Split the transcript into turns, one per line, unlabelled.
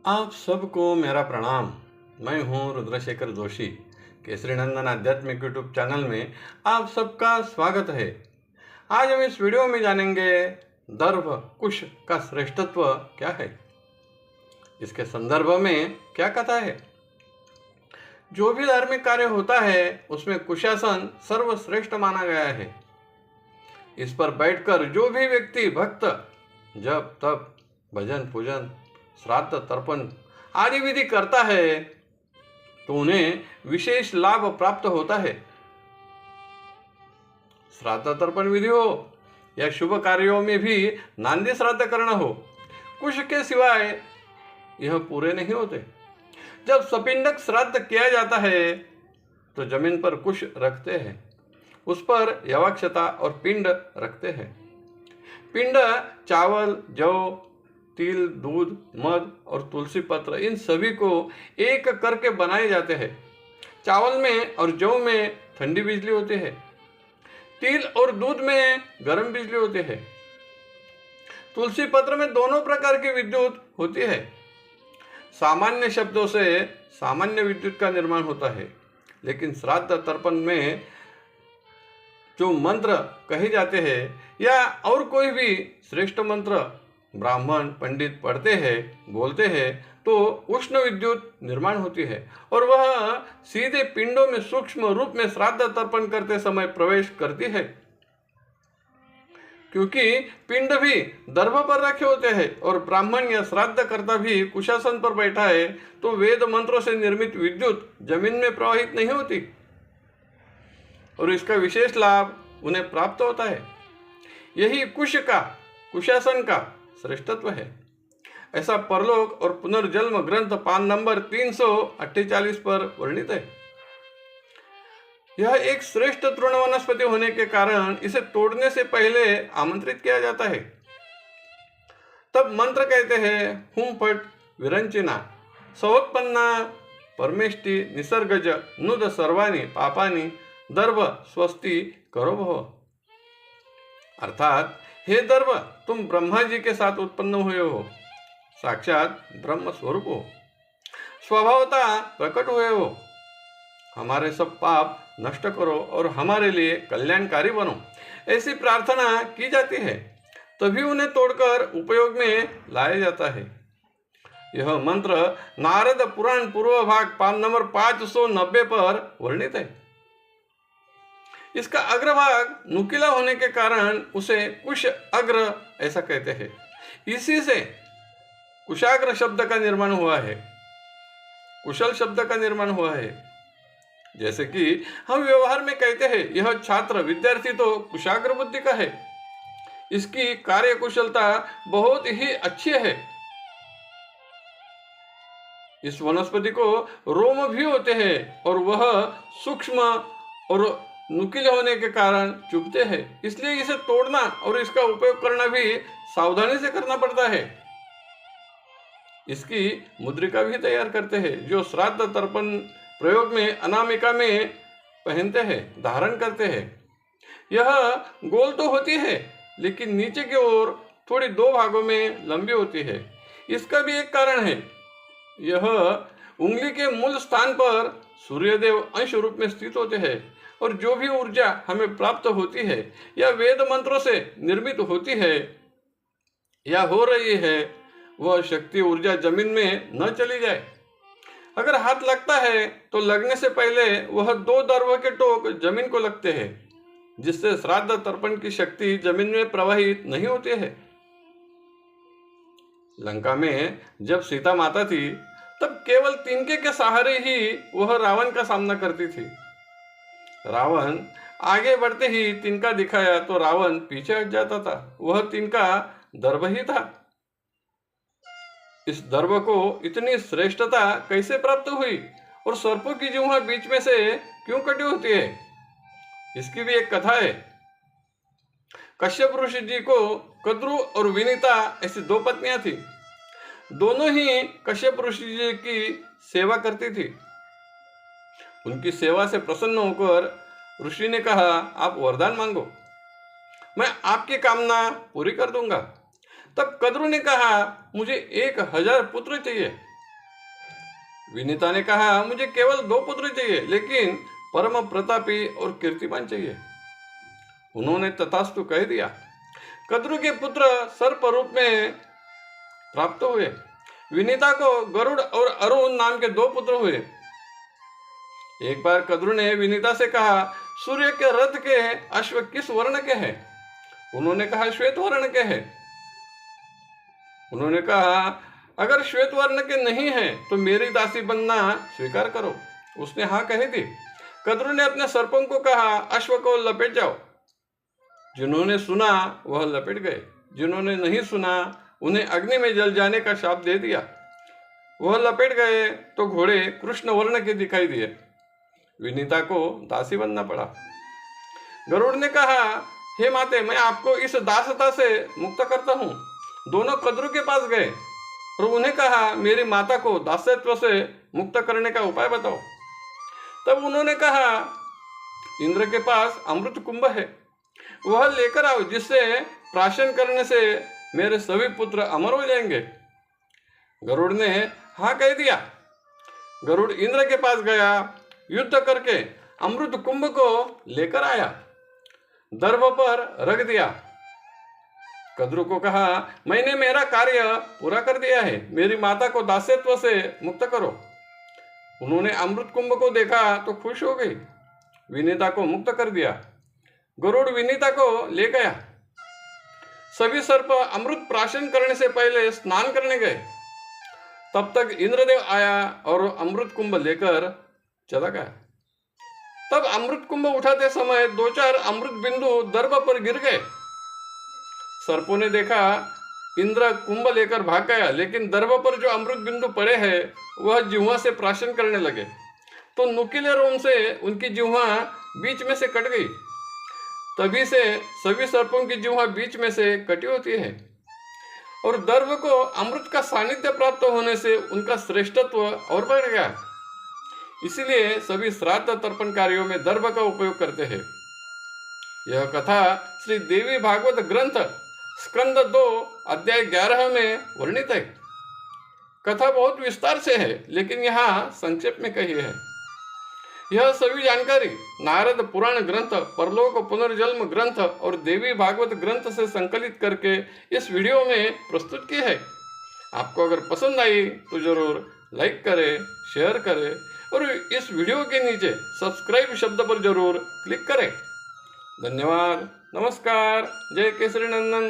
आप सबको मेरा प्रणाम। मैं हूं रुद्रशेखर जोशी। केसरी नंदन आध्यात्मिक यूट्यूब चैनल में आप सबका स्वागत है। आज हम इस वीडियो में जानेंगे दर्भ कुश का श्रेष्ठत्व क्या है, इसके संदर्भ में क्या कथा है। जो भी धार्मिक कार्य होता है उसमें कुशासन सर्वश्रेष्ठ माना गया है। इस पर बैठकर जो भी व्यक्ति भक्त जप तप भजन पूजन श्राद्ध तर्पण आदि विधि करता है तो उन्हें विशेष लाभ प्राप्त होता है। श्राद्ध तर्पण विधि हो या शुभ कार्यों में भी नांदी श्राद्ध करना हो, कुश के सिवाय यह पूरे नहीं होते। जब सपिंडक श्राद्ध किया जाता है तो जमीन पर कुश रखते हैं, उस पर यवाक्षता और पिंड रखते हैं। पिंड चावल जौ तिल दूध मध और तुलसी पत्र इन सभी को एक करके बनाए जाते हैं। चावल में और जौ में ठंडी बिजली होती है, तिल और दूध में गर्म बिजली होती है, तुलसी पत्र में दोनों प्रकार की विद्युत होती है। सामान्य शब्दों से सामान्य विद्युत का निर्माण होता है, लेकिन श्राद्ध तर्पण में जो मंत्र कहे जाते हैं या और कोई भी श्रेष्ठ मंत्र ब्राह्मण पंडित पढ़ते हैं बोलते हैं तो उष्ण विद्युत निर्माण होती है और वह सीधे पिंडों में सूक्ष्म रूप में श्राद्ध तर्पण करते समय प्रवेश करती है। क्योंकि पिंड भी दर्भ पर रखे होते हैं और ब्राह्मण या श्राद्ध करता भी कुशासन पर बैठा है तो वेद मंत्रों से निर्मित विद्युत जमीन में प्रवाहित नहीं होती और इसका विशेष लाभ उन्हें प्राप्त होता है। यही कुशासन का श्रेष्ठत्व है। ऐसा परलोक और पुनर्जन्म ग्रंथ पान नंबर 348 पर वर्णित है। यह एक श्रेष्ठ तृण वनस्पति होने के कारण इसे तोड़ने से पहले आमंत्रित किया जाता है। तब मंत्र कहते हैं हुम फट विरंचिना सवोत्पन्ना परमेष्टि निसर्गज नुद सर्वाणी पापानी दर्भ स्वस्ति करो भव। अर्थात हे दर्भ, तुम ब्रह्मा जी के साथ उत्पन्न हुए हो, साक्षात ब्रह्म स्वरूप हो, स्वभावतः प्रकट हुए हो। हमारे सब पाप नष्ट करो और हमारे लिए कल्याणकारी बनो, ऐसी प्रार्थना की जाती है। तभी उन्हें तोड़कर उपयोग में लाया जाता है। यह मंत्र नारद पुराण पूर्व भाग पान नंबर 590 पर वर्णित है। इसका अग्रभाग नुकीला होने के कारण उसे कुश अग्र ऐसा कहते हैं। इसी से कुशाग्र शब्द का निर्माण हुआ है, कुशल शब्द का निर्माण हुआ है। जैसे कि हम व्यवहार में कहते हैं यह छात्र विद्यार्थी तो कुशाग्र बुद्धि का है, इसकी कार्य कुशलता बहुत ही अच्छी है। इस वनस्पति को रोम भी होते हैं और वह सूक्ष्म और नुकीले होने के कारण चुभते हैं, इसलिए इसे तोड़ना और इसका उपयोग करना भी सावधानी से करना पड़ता है। इसकी मुद्रिका भी तैयार करते हैं जो श्राद्ध तर्पण प्रयोग में अनामिका में पहनते हैं धारण करते हैं। यह गोल तो होती है लेकिन नीचे की ओर थोड़ी दो भागों में लंबी होती है। इसका भी एक कारण है, यह उंगली के मूल स्थान पर सूर्यदेव अंश रूप में स्थित होते हैं और जो भी ऊर्जा हमें प्राप्त होती है या वेद मंत्रों से निर्मित होती है या हो रही है वह शक्ति ऊर्जा जमीन में न चली जाए। अगर हाथ लगता है तो लगने से पहले वह दो दर्भ के टोक जमीन को लगते हैं, जिससे श्राद्ध तर्पण की शक्ति जमीन में प्रवाहित नहीं होती है। लंका में जब सीता माता थी तब केवल तिनके के सहारे ही वह रावण का सामना करती थी। रावण आगे बढ़ते ही तिनका दिखाया तो रावण पीछे हट जाता था। वह तिनका दर्भ ही था। इस दर्भ को इतनी श्रेष्ठता कैसे प्राप्त हुई और सर्पों की जिह्वा बीच में से क्यों कटी होती है, इसकी भी एक कथा है। कश्यप ऋषि जी को कद्रु और विनीता ऐसी दो पत्नियां थी। दोनों ही कश्यप ऋषि जी की सेवा करती थी। उनकी सेवा से प्रसन्न होकर ऋषि ने कहा आप वरदान मांगो, मैं आपकी कामना पूरी कर दूंगा। तब कद्रु ने कहा मुझे 1000 पुत्र चाहिए। विनीता ने कहा, मुझे केवल 2 पुत्र चाहिए, लेकिन परम प्रतापी और कीर्तिमान चाहिए। उन्होंने तथास्तु कह दिया। कद्रु के पुत्र सर्प रूप में प्राप्त हुए। विनीता को गरुड़ और अरुण नाम के 2 पुत्र हुए। एक बार कद्रु ने विनीता से कहा, सूर्य के रथ के अश्व किस वर्ण के हैं? उन्होंने कहा, श्वेत वर्ण के हैं। उन्होंने कहा, अगर श्वेत वर्ण के नहीं हैं तो मेरी दासी बनना स्वीकार करो। उसने हाँ कही थी। कद्रु ने अपने सर्पों को कहा, अश्व को लपेट जाओ। जिन्होंने सुना वह लपेट गए, जिन्होंने नहीं सुना उन्हें अग्नि में जल जाने का शाप दे दिया। वह लपेट गए तो घोड़े कृष्ण वर्ण के दिखाई दिए। विनीता को दासी बनना पड़ा। गरुड़ ने कहा, हे माते, मैं आपको इस दासता से मुक्त करता हूँ। दोनों कद्रु के पास गए और उन्हें कहा, मेरी माता को दासत्व से मुक्त करने का उपाय बताओ। तब उन्होंने कहा, इंद्र के पास अमृत कुंभ है, वह लेकर आओ, जिससे प्राशन करने से मेरे सभी पुत्र अमर हो जाएंगे। गरुड़ ने हाँ कह दिया। गरुड़ इंद्र के पास गया, युद्ध करके अमृत कुंभ को लेकर आया, दर्भ पर रख दिया। कद्रु को कहा, मैंने मेरा कार्य पूरा कर दिया है, मेरी माता को दासत्व से मुक्त करो। उन्होंने अमृत कुंभ को देखा तो खुश हो गई, विनीता को मुक्त कर दिया। गरुड़ विनीता को ले गया। सभी सर्प अमृत प्राशन करने से पहले स्नान करने गए। तब तक इंद्रदेव आया और अमृत कुंभ लेकर चला गया। तब अमृत कुंभ उठाते समय 2-4 अमृत बिंदु दर्भ पर गिर गए। सर्पों ने देखा, इंद्र कुंभ लेकर भाग गया, लेकिन दर्भ पर जो अमृत बिंदु पड़े हैं वह जिह्वा से प्राशन करने लगे, तो नुकीले रोम से उनकी जिह्वा बीच में से कट गई। तभी से सभी सर्पों की जिह्वा बीच में से कटी होती है, और दर्भ को अमृत का सानिध्य प्राप्त होने से उनका श्रेष्ठत्व और बढ़ गया। इसीलिए सभी श्राद्ध तर्पण कार्यों में दर्भ का उपयोग करते हैं। यह कथा श्री देवी भागवत ग्रंथ स्कंद 2 अध्याय 11 में वर्णित है। कथा बहुत विस्तार से है, लेकिन यहाँ संक्षेप में कही है। यह सभी जानकारी नारद पुराण ग्रंथ, परलोक पुनर्जन्म ग्रंथ और देवी भागवत ग्रंथ से संकलित करके इस वीडियो में प्रस्तुत की है। आपको अगर पसंद आई तो जरूर लाइक करें, शेयर करें और इस वीडियो के नीचे सब्सक्राइब शब्द पर जरूर क्लिक करें। धन्यवाद। नमस्कार। जय केसरी नंदन।